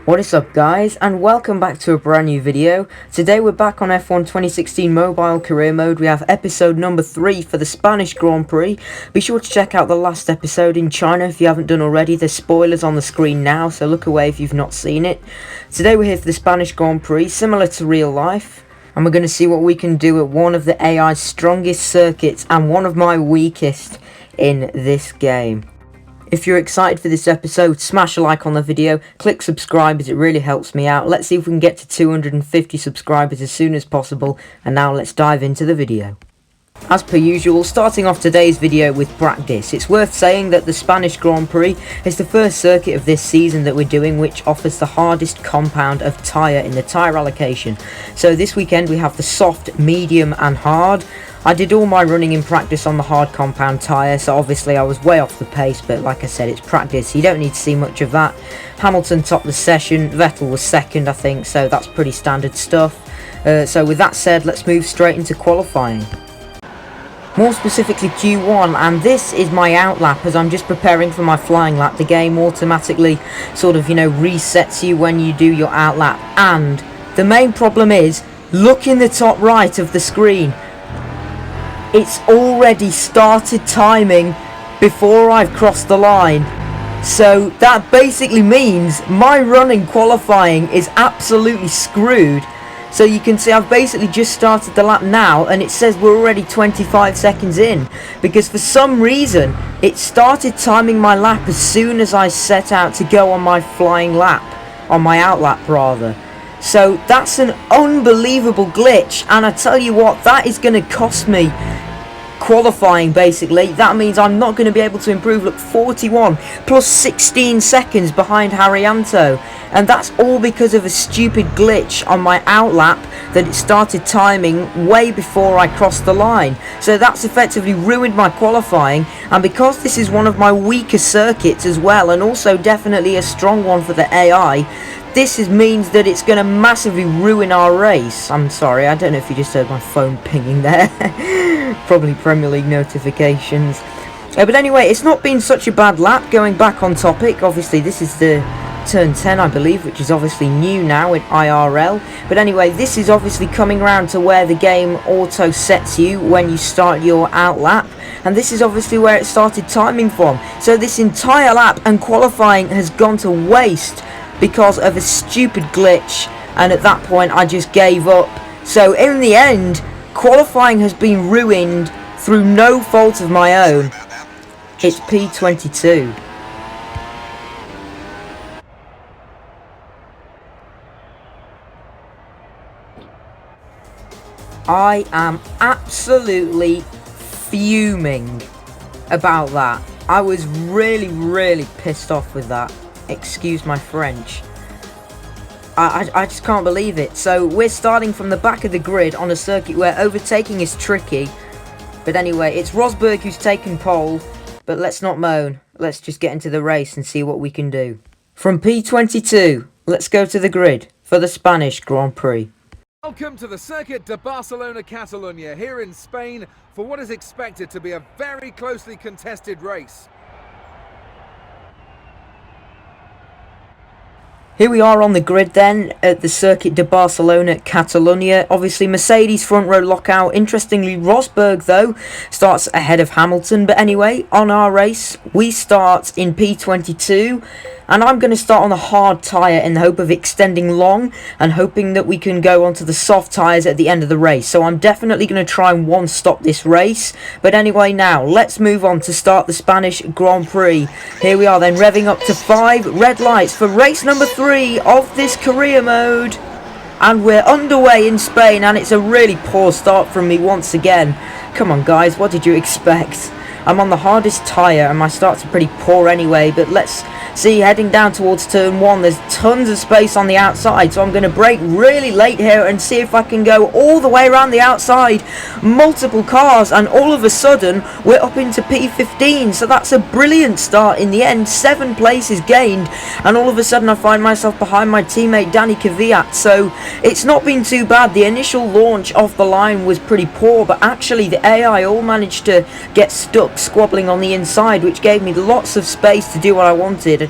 What is up guys, and welcome back to a brand new video. Today we're back on F1 2016 mobile career mode. We have episode number 3 for the Spanish Grand Prix. Be sure to check out the last episode in China if you haven't done already. There's spoilers on the screen now, so look away if you've not seen it. Today we're here for the Spanish Grand Prix, similar to real life. And we're going to see what we can do at one of the AI's strongest circuits and one of my weakest in this game. If you're excited for this episode, smash a like on the video, click subscribe as it really helps me out. Let's see if we can get to 250 subscribers as soon as possible, and now let's dive into the video. As per usual, starting off today's video with practice. It's worth saying that the Spanish Grand Prix is the first circuit of this season that we're doing which offers the hardest compound of tyre in the tyre allocation. So this weekend we have the soft, medium and hard. I did all my running in practice on the hard compound tyre, so obviously I was way off the pace, but like I said, it's practice, so you don't need to see much of that. Hamilton topped the session, Vettel was second I think, so that's pretty standard stuff. So with that said, let's move straight into qualifying. More specifically Q1, and this is my out lap as I'm just preparing for my flying lap. The game automatically sort of, resets you when you do your out lap, and the main problem is, look in the top right of the screen. It's already started timing before I've crossed the line. So that basically means my running qualifying is absolutely screwed. So you can see I've basically just started the lap now and it says we're already 25 seconds in. Because for some reason it started timing my lap as soon as I set out to go on my flying lap. On my out lap rather. So that's an unbelievable glitch, and I tell you what, that is going to cost me qualifying basically. That means I'm not going to be able to improve. Look, 41 plus 16 seconds behind Haryanto, and that's all because of a stupid glitch on my out lap that it started timing way before I crossed the line. So that's effectively ruined my qualifying, and because this is one of my weaker circuits as well, and also definitely a strong one for the AI, this means that it's going to massively ruin our race. I'm sorry, I don't know if you just heard my phone pinging there. Probably Premier League notifications. But anyway, it's not been such a bad lap. Going back on topic, obviously this is the turn 10 I believe, which is obviously new now in IRL. But anyway, this is obviously coming around to where the game auto sets you when you start your out lap. And this is obviously where it started timing from. So this entire lap and qualifying has gone to waste because of a stupid glitch, and at that point I just gave up. So in the end, qualifying has been ruined through no fault of my own. It's P22. I am absolutely fuming about that. I was really pissed off with that. Excuse my French. I just can't believe it. So we're starting from the back of the grid on a circuit where overtaking is tricky. But anyway, it's Rosberg who's taken pole. But let's not moan. Let's just get into the race and see what we can do. From P22, let's go to the grid for the Spanish Grand Prix. Welcome to the Circuit de Barcelona Catalunya here in Spain for what is expected to be a very closely contested race. Here we are on the grid then, at the Circuit de Barcelona Catalunya. Obviously Mercedes front row lockout. Interestingly, Rosberg though starts ahead of Hamilton. But anyway, on our race, we start in P22. And I'm going to start on the hard tyre in the hope of extending long and hoping that we can go onto the soft tyres at the end of the race. So I'm definitely going to try and one-stop this race. But anyway, now let's move on to start the Spanish Grand Prix. Here we are then, revving up to 5 red lights for race number 3 of this career mode. And we're underway in Spain, and it's a really poor start from me once again. Come on guys, what did you expect? I'm on the hardest tyre and my starts are pretty poor anyway, but let's see, heading down towards turn 1, there's tons of space on the outside, so I'm going to brake really late here and see if I can go all the way around the outside. Multiple cars, and all of a sudden we're up into P15, so that's a brilliant start in the end. 7 places gained, and all of a sudden I find myself behind my teammate Danny Kvyat, so it's not been too bad. The initial launch off the line was pretty poor, but actually the AI all managed to get stuck squabbling on the inside, which gave me lots of space to do what I wanted.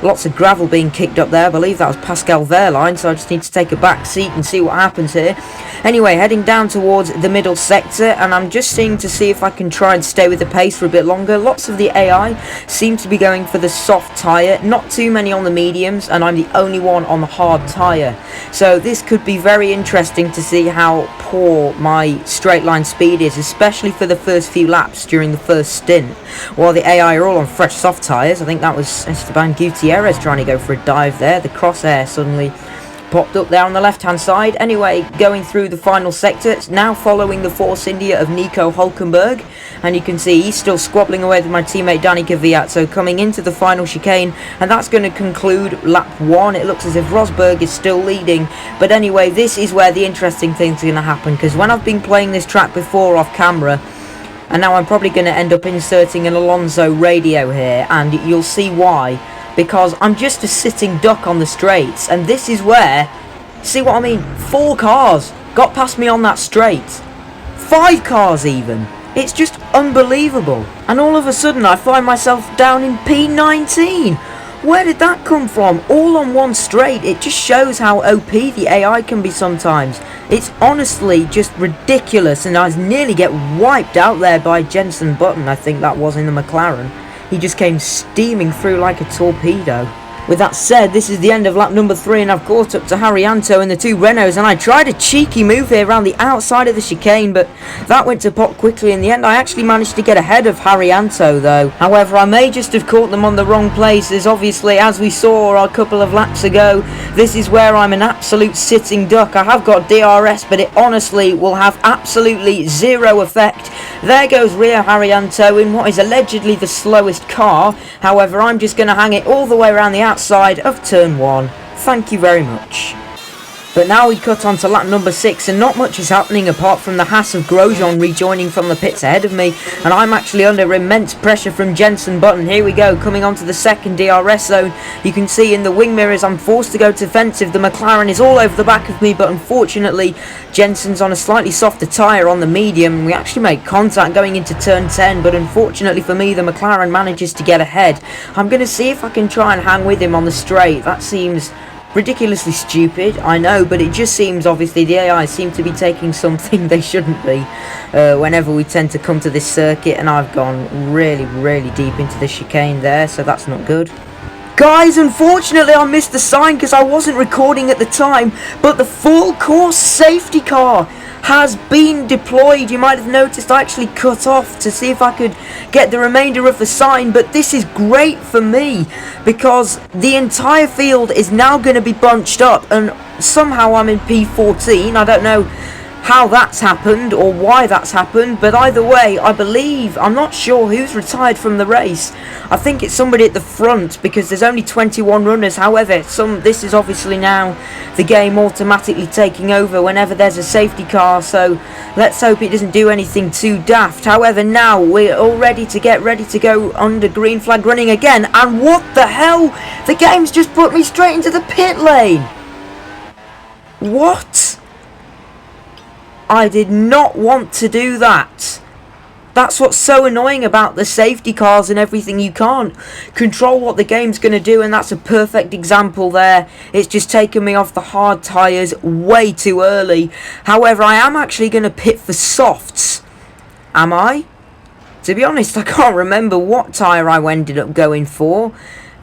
Lots of gravel being kicked up there. I believe that was Pascal Wehrlein, so I just need to take a back seat and see what happens here. Anyway, heading down towards the middle sector, and I'm just seeing to see if I can try and stay with the pace for a bit longer. Lots of the AI seem to be going for the soft tyre, not too many on the mediums, and I'm the only one on the hard tyre. So this could be very interesting to see how poor my straight line speed is, especially for the first few laps during the first stint, while the AI are all on fresh soft tyres. I think that was Esteban Gutierrez trying to go for a dive there. The crosshair suddenly popped up there on the left hand side. Anyway, going through the final sector, it's now following the Force India of Nico Hulkenberg, and you can see he's still squabbling away with my teammate Danny Kvyat. Coming into the final chicane, and that's going to conclude lap 1. It looks as if Rosberg is still leading, but anyway, this is where the interesting things are going to happen, because when I've been playing this track before off camera, and now I'm probably going to end up inserting an Alonso radio here, and you'll see why. Because I'm just a sitting duck on the straights, and this is where, see what I mean, 4 cars got past me on that straight, 5 cars even. It's just unbelievable, and all of a sudden I find myself down in P19. Where did that come from? All on one straight. It just shows how OP the AI can be sometimes. It's honestly just ridiculous, and I nearly get wiped out there by Jenson Button, I think that was, in the McLaren. He just came steaming through like a torpedo. With that said, this is the end of lap number 3, and I've caught up to Haryanto and the 2 Renaults, and I tried a cheeky move here around the outside of the chicane, but that went to pot quickly. In the end, I actually managed to get ahead of Haryanto though. However, I may just have caught them on the wrong places. Obviously, as we saw a couple of laps ago, this is where I'm an absolute sitting duck. I have got DRS, but it honestly will have absolutely zero effect. There goes Rio Haryanto in what is allegedly the slowest car. However, I'm just going to hang it all the way around the outside of turn 1. Thank you very much. But now we cut on to lap number 6, and not much is happening apart from the Haas of Grosjean rejoining from the pits ahead of me, and I'm actually under immense pressure from Jenson Button. Here we go, coming onto the second DRS zone. You can see in the wing mirrors I'm forced to go defensive. The McLaren is all over the back of me, but unfortunately Jenson's on a slightly softer tyre on the medium, and we actually make contact going into turn 10, but unfortunately for me the McLaren manages to get ahead. I'm going to see if I can try and hang with him on the straight. That seems ridiculously stupid, I know, but it just seems obviously the AI seem to be taking something they shouldn't be whenever we tend to come to this circuit, and I've gone really deep into the chicane there, so that's not good. Guys, unfortunately I missed the sign because I wasn't recording at the time, but the full course safety car has been deployed. You might have noticed I actually cut off to see if I could get the remainder of the sign, but this is great for me because the entire field is now going to be bunched up, and somehow I'm in P14. I don't know how that's happened or why that's happened, but either way, I believe, I'm not sure who's retired from the race. I think it's somebody at the front because there's only 21 runners. However, this is obviously now the game automatically taking over whenever there's a safety car, so let's hope it doesn't do anything too daft. However, now we're all ready to go under green flag running again, and what the hell? The game's just put me straight into the pit lane. What? I did not want to do that. That's what's so annoying about the safety cars and everything. You can't control what the game's going to do, and that's a perfect example there. It's just taken me off the hard tyres way too early. However, I am actually going to pit for softs. Am I? To be honest, I can't remember what tyre I ended up going for,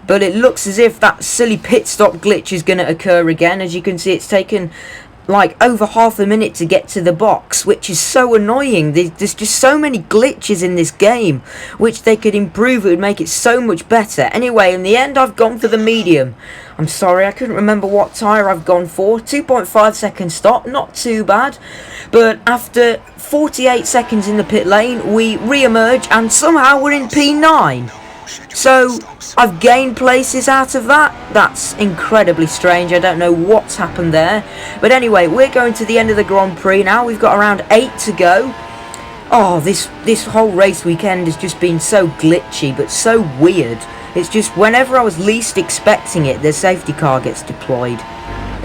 but it looks as if that silly pit stop glitch is going to occur again. As you can see, it's taken like over half a minute to get to the box, which is so annoying. There's just so many glitches in this game which they could improve. It would make it so much better. Anyway, in the end I've gone for the medium. I'm sorry, I couldn't remember what tyre I've gone for. 2.5 second stop, not too bad, but after 48 seconds in the pit lane we re-emerge and somehow we're in P9. So I've gained places out of that. That's incredibly strange. I don't know what's happened there. But anyway, we're going to the end of the Grand Prix now. We've got around 8 to go. Oh, this whole race weekend has just been so glitchy, but so weird. It's just whenever I was least expecting it, the safety car gets deployed.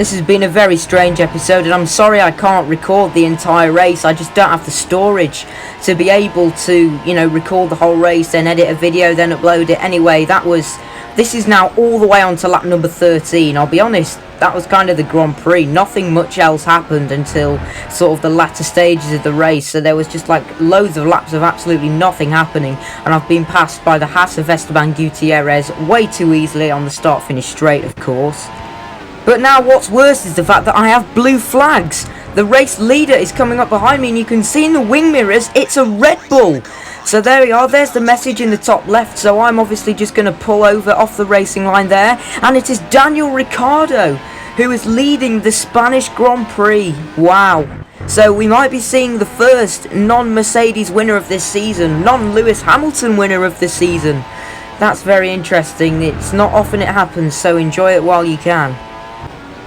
This has been a very strange episode, and I'm sorry I can't record the entire race. I just don't have the storage to be able to, record the whole race, then edit a video, then upload it. Anyway, this is now all the way on to lap number 13. I'll be honest, that was kind of the Grand Prix. Nothing much else happened until sort of the latter stages of the race. So there was just like loads of laps of absolutely nothing happening. And I've been passed by the Haas of Esteban Gutierrez way too easily on the start-finish straight, of course. But now what's worse is the fact that I have blue flags. The race leader is coming up behind me, and you can see in the wing mirrors it's a Red Bull. So there we are, there's the message in the top left. So I'm obviously just going to pull over off the racing line there. And it is Daniel Ricciardo who is leading the Spanish Grand Prix. Wow. So we might be seeing the first non-Mercedes winner of this season, non-Lewis Hamilton winner of this season. That's very interesting. It's not often it happens, so enjoy it while you can.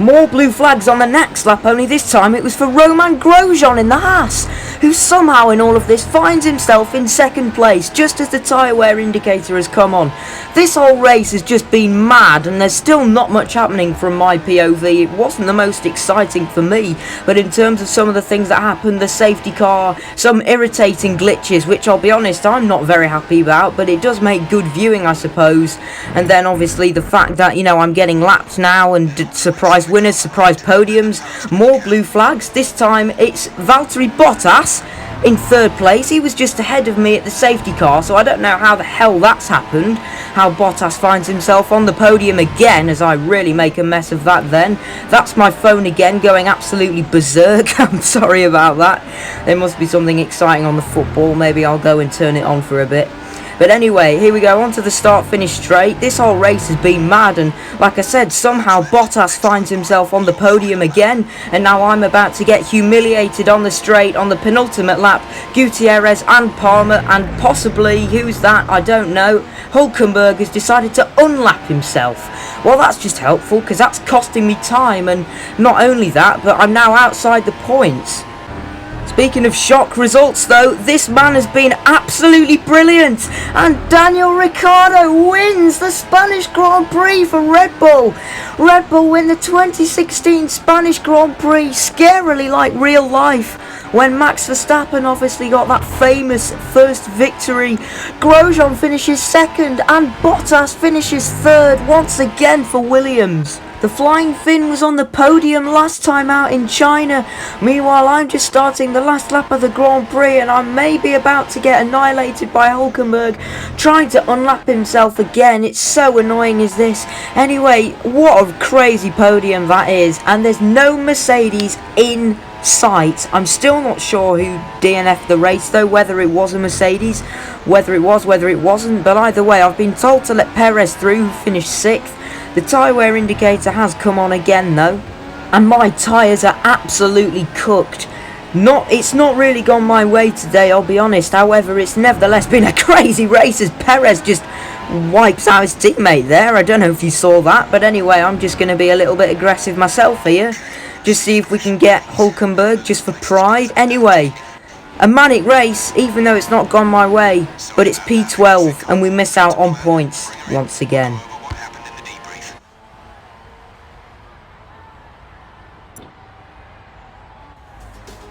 More blue flags on the next lap, only this time it was for Romain Grosjean in the Haas, who somehow in all of this finds himself in second place just as the tyre wear indicator has come on. This whole race has just been mad, and there's still not much happening from my POV. It wasn't the most exciting for me, but in terms of some of the things that happened, the safety car, some irritating glitches, which I'll be honest I'm not very happy about, but it does make good viewing, I suppose. And then obviously the fact that, I'm getting lapped now and surprise winners, surprise podiums, more blue flags. This time it's Valtteri Bottas in third place. He was just ahead of me at the safety car, so I don't know how the hell that's happened, how Bottas finds himself on the podium again, as I really make a mess of that then. That's my phone again going absolutely berserk. I'm sorry about that. There must be something exciting on the football. Maybe I'll go and turn it on for a bit. But anyway, here we go, on to the start-finish straight. This whole race has been mad, and like I said, somehow Bottas finds himself on the podium again, and now I'm about to get humiliated on the straight on the penultimate lap. Gutierrez and Palmer, and possibly, who's that? I don't know. Hülkenberg has decided to unlap himself. Well, that's just helpful, because that's costing me time, and not only that, but I'm now outside the points. Speaking of shock results though, this man has been absolutely brilliant, and Daniel Ricciardo wins the Spanish Grand Prix for Red Bull. Red Bull win the 2016 Spanish Grand Prix, scarily like real life, when Max Verstappen obviously got that famous first victory. Grosjean finishes second and Bottas finishes third once again for Williams. The Flying Finn was on the podium last time out in China. Meanwhile, I'm just starting the last lap of the Grand Prix, and I may be about to get annihilated by Hülkenberg trying to unlap himself again. It's so annoying as this. Anyway, what a crazy podium that is, and there's no Mercedes in sight. I'm still not sure who DNF'd the race though, whether it was a Mercedes, whether it was, whether it wasn't, but either way I've been told to let Perez through, who finished 6th. The tyre wear indicator has come on again though, and my tyres are absolutely cooked. It's not really gone my way today, I'll be honest. However, it's nevertheless been a crazy race as Perez just wipes out his teammate there. I don't know if you saw that, but anyway, I'm just going to be a little bit aggressive myself here. Just see if we can get Hülkenberg just for pride. Anyway, a manic race, even though it's not gone my way, but it's P12 and we miss out on points once again.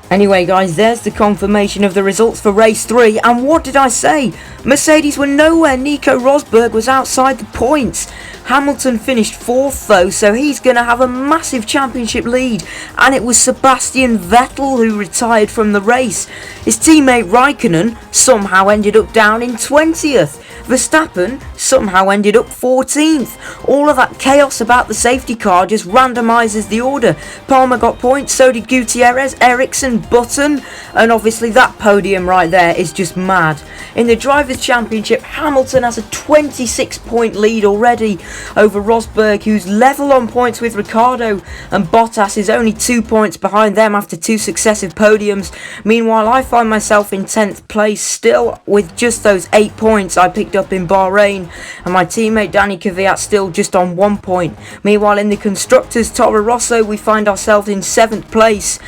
Anyway guys, there's the confirmation of the results for race 3, and what did I say? Mercedes were nowhere. Nico Rosberg was outside the points. Hamilton finished 4th though, so he's going to have a massive championship lead, and it was Sebastian Vettel who retired from the race. His teammate Raikkonen somehow ended up down in 20th. Verstappen somehow ended up 14th. All of that chaos about the safety car just randomises the order. Palmer got points, so did Gutierrez, Ericsson, Button, and obviously that podium right there is just mad. In the Drivers' Championship, Hamilton has a 26-point lead already over Rosberg, who's level on points with Ricciardo, and Bottas is only 2 points behind them after 2 successive podiums. Meanwhile, I find myself in 10th place still with just those 8 points I picked up in Bahrain, and my teammate Danny Kvyat still just on 1 point. Meanwhile, in the Constructors' Toro Rosso, we find ourselves in 7th place,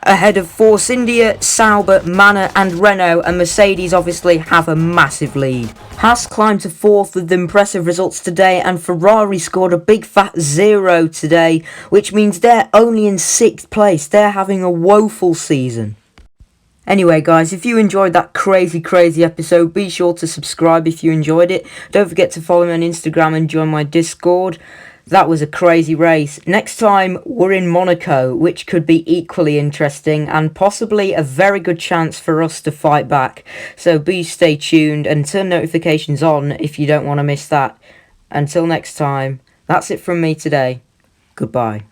ahead of Force India, Sauber, Manor and Renault, and Mercedes obviously have a massive lead. Haas climbed to 4th with impressive results today, and Ferrari scored a big fat 0 today, which means they're only in 6th place. They're having a woeful season. Anyway guys, if you enjoyed that crazy episode, be sure to subscribe if you enjoyed it. Don't forget to follow me on Instagram and join my Discord. That was a crazy race. Next time, we're in Monaco, which could be equally interesting and possibly a very good chance for us to fight back. So stay tuned and turn notifications on if you don't want to miss that. Until next time, that's it from me today. Goodbye.